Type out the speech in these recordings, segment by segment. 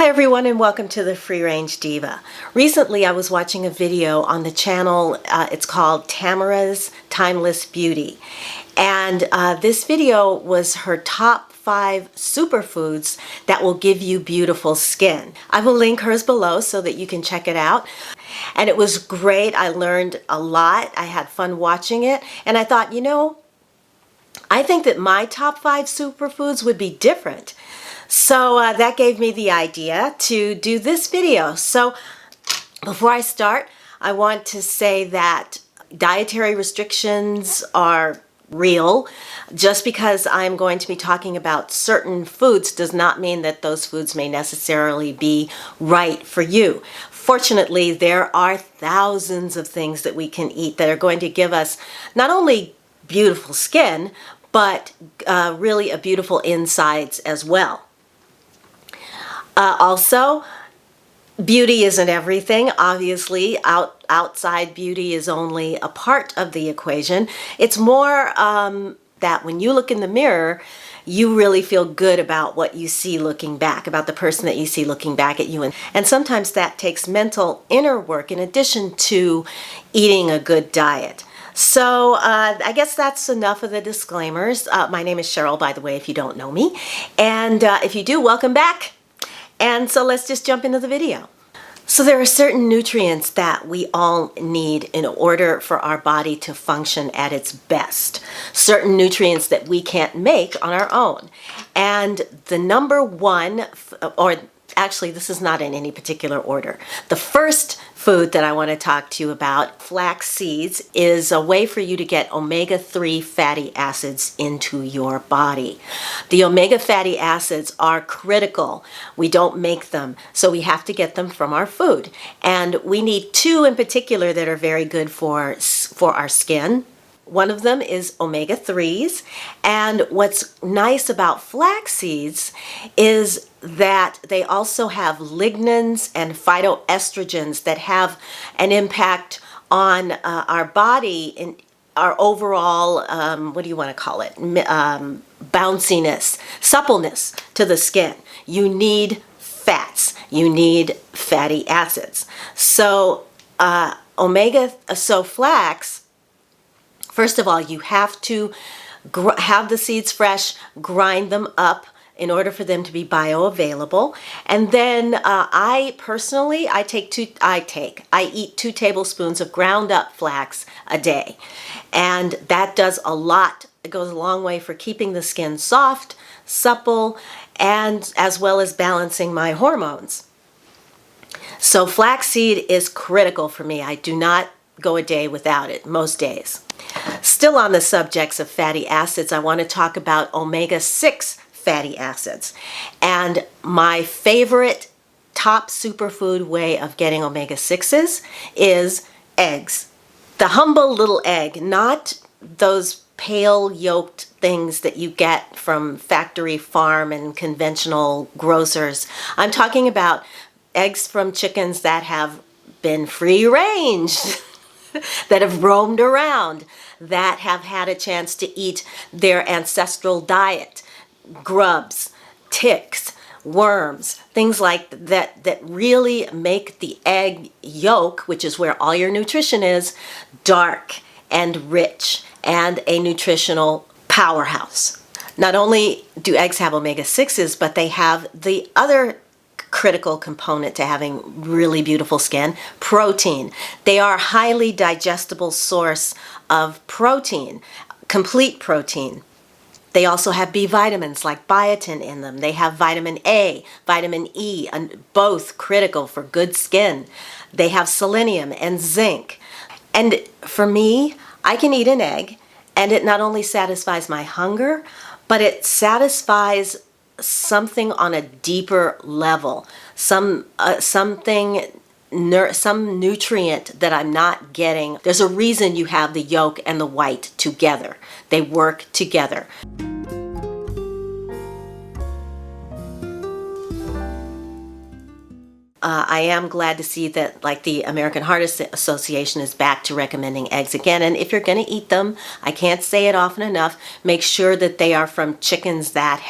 Hi everyone and welcome to the Free Range Diva. Recently I was watching a video on the channel, it's called Tamara's Timeless Beauty. And this video was her top 5 superfoods that will give you beautiful skin. I will link hers below so that you can check it out. And it was great. I learned a lot. I had fun watching it. And I thought, I think that my top 5 superfoods would be different. So that gave me the idea to do this video. So before I start, I want to say that dietary restrictions are real. Just because I'm going to be talking about certain foods does not mean that those foods may necessarily be right for you. Fortunately, there are thousands of things that we can eat that are going to give us not only beautiful skin, but really a beautiful insides as well. Also, beauty isn't everything. Obviously, outside beauty is only a part of the equation. It's more that when you look in the mirror, you really feel good about what you see looking back, about the person that you see looking back at you. And sometimes that takes mental inner work in addition to eating a good diet. So I guess that's enough of the disclaimers. My name is Cheryl, by the way, if you don't know me. And if you do, welcome back. And so let's just jump into the video. So there are certain nutrients that we all need in order for our body to function at its best. Certain nutrients that we can't make on our own. And the number one, or actually this is not in any particular order. The first food that I want to talk to you about, flax seeds, is a way for you to get omega-3 fatty acids into your body. The omega fatty acids are critical. We don't make them, so we have to get them from our food. And we need 2 in particular that are very good for our skin. One of them is omega-3s, and what's nice about flax seeds is that they also have lignans and phytoestrogens that have an impact on our body and our overall, what do you want to call it, bounciness, suppleness to the skin. You need fats, you need fatty acids. So flax, first of all, you have to have the seeds fresh, grind them up in order for them to be bioavailable. And then I eat 2 tablespoons of ground up flax a day. And that does a lot. It goes a long way for keeping the skin soft, supple, and as well as balancing my hormones. So flaxseed is critical for me. I do not go a day without it, most days. Still on the subjects of fatty acids, I want to talk about omega-6 fatty acids. And my favorite top superfood way of getting omega-6s is eggs. The humble little egg, not those pale yolked things that you get from factory farm and conventional grocers. I'm talking about eggs from chickens that have been free range. That have roamed around, that have had a chance to eat their ancestral diet, grubs, ticks, worms, things like that that really make the egg yolk, which is where all your nutrition is, dark and rich and a nutritional powerhouse. Not only do eggs have omega-6s, but they have the other critical component to having really beautiful skin, protein. They are a highly digestible source of protein, complete protein. They also have B vitamins like biotin in them. They have vitamin A, vitamin E, and both critical for good skin. They have selenium and zinc. And for me, I can eat an egg and it not only satisfies my hunger, but it satisfies something on a deeper level, some nutrient that I'm not getting. There's a reason you have the yolk and the white together. They work together. I am glad to see that, like, the American Heart Association is back to recommending eggs again. And if you're going to eat them, I can't say it often enough, make sure that they are from chickens that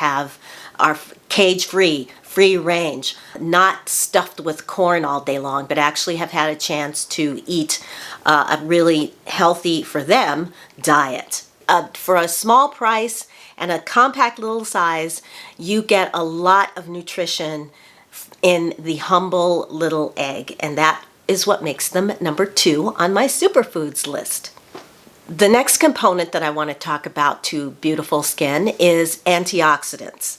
are cage-free, free range, not stuffed with corn all day long, but actually have had a chance to eat a really healthy, for them, diet. For a small price and a compact little size, you get a lot of nutrition in the humble little egg, and that is what makes them number 2 on my superfoods list. The next component that I want to talk about to beautiful skin is antioxidants.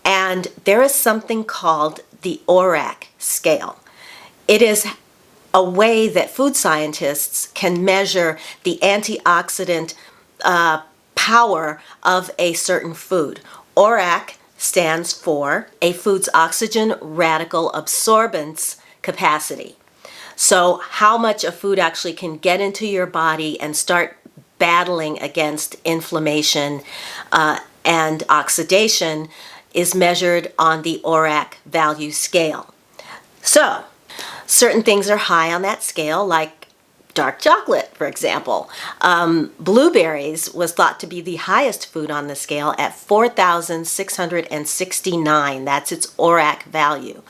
And there is something called the ORAC scale. It is a way that food scientists can measure the antioxidant power of a certain food. ORAC stands for a food's oxygen radical absorbance capacity. So how much a food actually can get into your body and start battling against inflammation and oxidation is measured on the ORAC value scale. So certain things are high on that scale, like dark chocolate, for example. Blueberries was thought to be the highest food on the scale at 4,669. That's its ORAC value.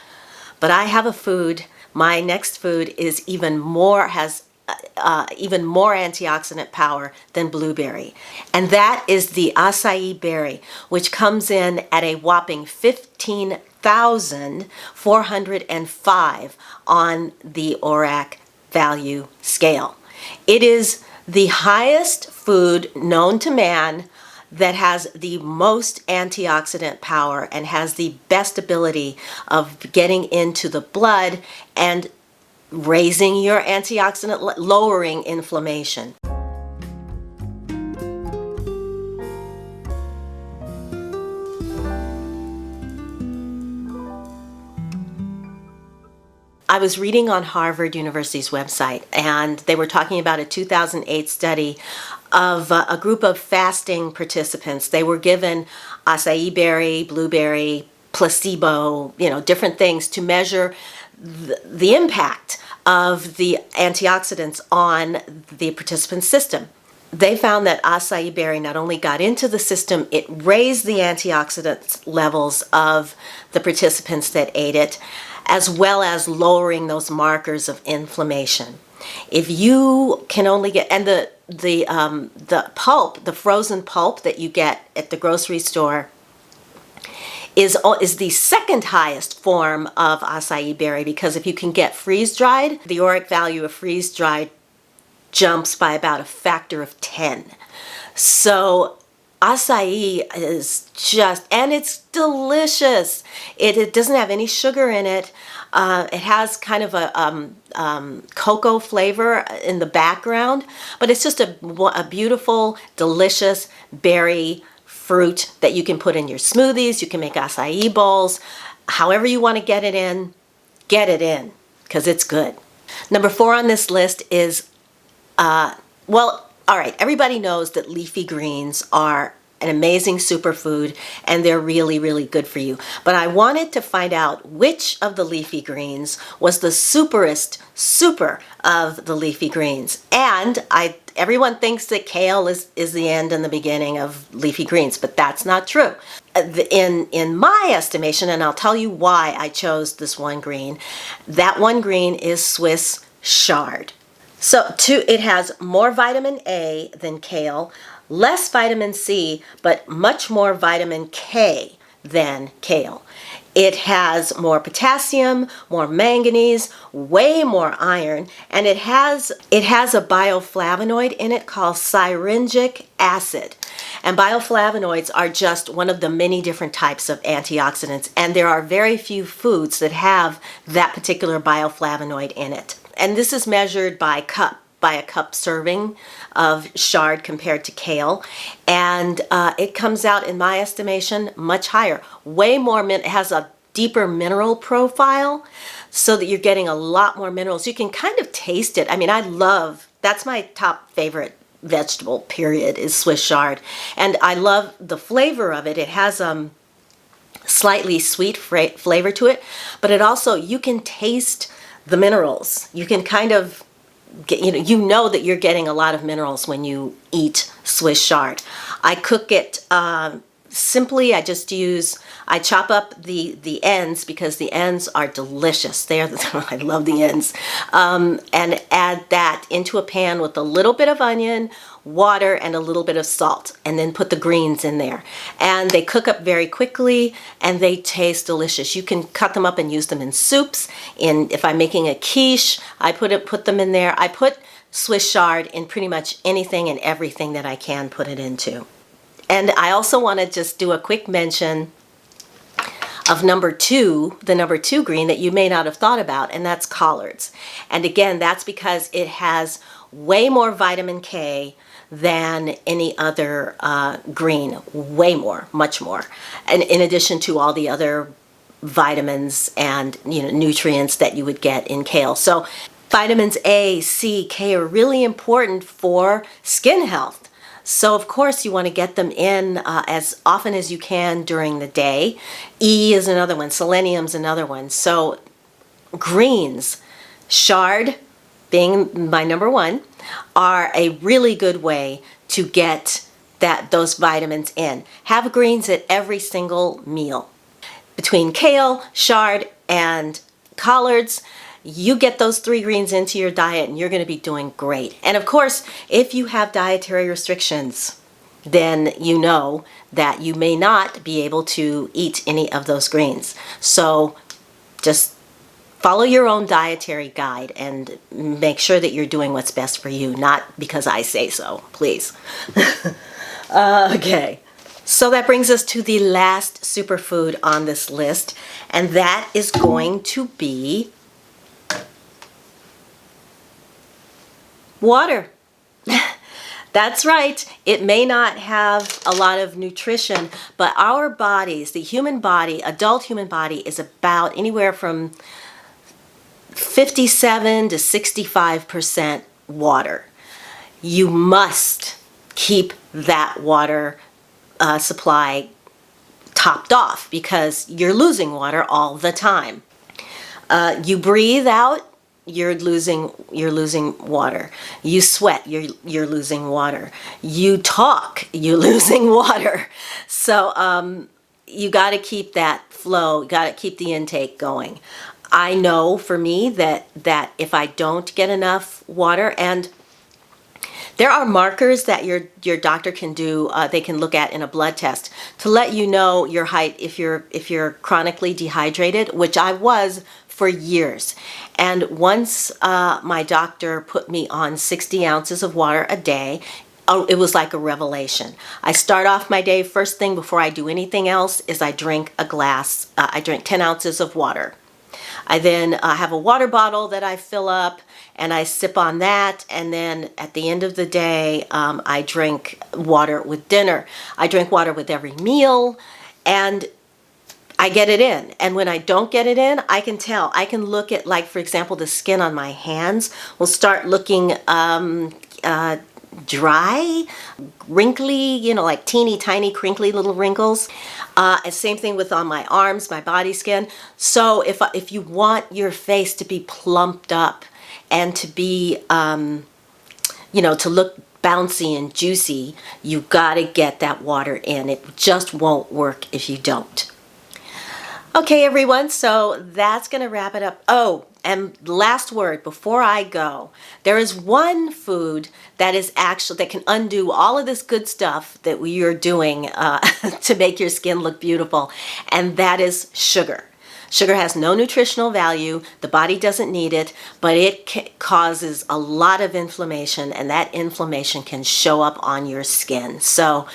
But I have a food, my next food is even more antioxidant power than blueberry. And that is the acai berry, which comes in at a whopping 15,405 on the ORAC value scale. It is the highest food known to man that has the most antioxidant power and has the best ability of getting into the blood and raising your antioxidant, lowering inflammation. I was reading on Harvard University's website, and they were talking about a 2008 study of a group of fasting participants. They were given acai berry, blueberry, placebo, different things to measure the impact of the antioxidants on the participant system. They found that acai berry not only got into the system, it raised the antioxidant levels of the participants that ate it, as well as lowering those markers of inflammation. If you can only get, and the pulp, the frozen pulp that you get at the grocery store is the second highest form of acai berry, because if you can get freeze-dried, the ORAC value of freeze-dried jumps by about a factor of 10. So acai is just, and it's delicious. It doesn't have any sugar in it. It has kind of a cocoa flavor in the background, but it's just a beautiful, delicious berry fruit that you can put in your smoothies. You can make acai bowls. However you want to get it in, because it's good. Number 4 on this list is, all right, everybody knows that leafy greens are an amazing superfood and they're really, really good for you. But I wanted to find out which of the leafy greens was the superest super of the leafy greens. And everyone thinks that kale is the end and the beginning of leafy greens, but that's not true. In my estimation, and I'll tell you why I chose this one green, that one green is Swiss chard. So it has more vitamin A than kale, less vitamin C, but much more vitamin K than kale. It has more potassium, more manganese, way more iron, and it has a bioflavonoid in it called syringic acid. And bioflavonoids are just one of the many different types of antioxidants, and there are very few foods that have that particular bioflavonoid in it. And this is measured by a cup serving of chard compared to kale, and it comes out, in my estimation, much higher. Way more, it has a deeper mineral profile, so that you're getting a lot more minerals. You can kind of taste it. I mean, that's my top favorite vegetable, period, is Swiss chard. And I love the flavor of it. It has slightly sweet flavor to it, but it also, you can taste the minerals. You can kind of get, you know that you're getting a lot of minerals when you eat Swiss chard. I cook it simply, I chop up the ends because the ends are delicious. I love the ends. And add that into a pan with a little bit of onion, water, and a little bit of salt, and then put the greens in there. And they cook up very quickly and they taste delicious. You can cut them up and use them in soups. If I'm making a quiche, I put them in there. I put Swiss chard in pretty much anything and everything that I can put it into. And I also want to just do a quick mention of the number two green that you may not have thought about, and that's collards. And again, that's because it has way more vitamin K than any other green, way more, much more. And in addition to all the other vitamins and nutrients that you would get in kale. So vitamins A, C, K are really important for skin health. So of course you want to get them in as often as you can during the day. E is another one, selenium's another one. So greens, chard being my number one, are a really good way to get those vitamins in. Have greens at every single meal. Between kale, chard, and collards, you get those 3 greens into your diet and you're going to be doing great. And of course, if you have dietary restrictions, then you know that you may not be able to eat any of those greens. So just follow your own dietary guide and make sure that you're doing what's best for you, not because I say so, please. Okay. So that brings us to the last superfood on this list, and that is going to be water. That's right. It may not have a lot of nutrition, but our bodies, the human body, adult human body, is about anywhere from 57 to 65% water. You must keep that water supply topped off because you're losing water all the time. You breathe out, you're losing water. You sweat, you're losing water. You talk, you're losing water. So you got to keep that flow, got to keep the intake going. I know for me that if I don't get enough water, and there are markers that your doctor can do, they can look at in a blood test to let you know your height if you're chronically dehydrated, which I was for years. And once my doctor put me on 60 ounces of water a day, it was like a revelation. I start off my day, first thing before I do anything else is I drink 10 ounces of water. I then have a water bottle that I fill up and I sip on that, and then at the end of the day I drink water with dinner. I drink water with every meal, and I get it in. And when I don't get it in, I can tell. I can look at, like, for example, the skin on my hands will start looking dry, wrinkly, like teeny tiny crinkly little wrinkles. And same thing with on my arms, my body skin. So if you want your face to be plumped up and to be, to look bouncy and juicy, you gotta get that water in. It just won't work if you don't. Okay, everyone, so that's gonna wrap it up. Oh, and last word before I go, there is one food that can undo all of this good stuff that we are doing to make your skin look beautiful, and that is sugar. Sugar has no nutritional value, the body doesn't need it, but it causes a lot of inflammation, and that inflammation can show up on your skin. So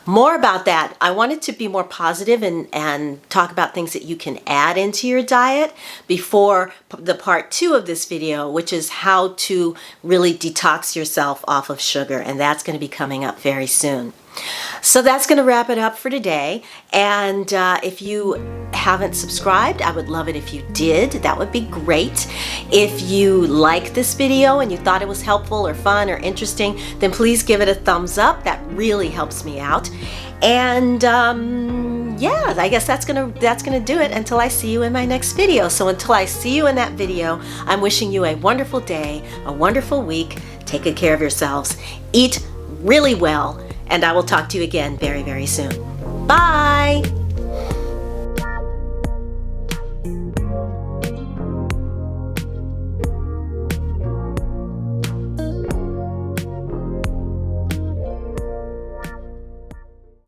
more about that. I wanted to be more positive and talk about things that you can add into your diet before the part 2 of this video, which is how to really detox yourself off of sugar, and that's going to be coming up very soon. So that's going to wrap it up for today, and if you haven't subscribed, I would love it if you did. That would be great. If you liked this video and you thought it was helpful or fun or interesting, then please give it a thumbs up. That really helps me out. And yeah, I guess that's gonna do it until I see you in my next video. So until I see you in that video, I'm wishing you a wonderful day, a wonderful week. Take good care of yourselves. Eat really well. And I will talk to you again very, very soon. Bye!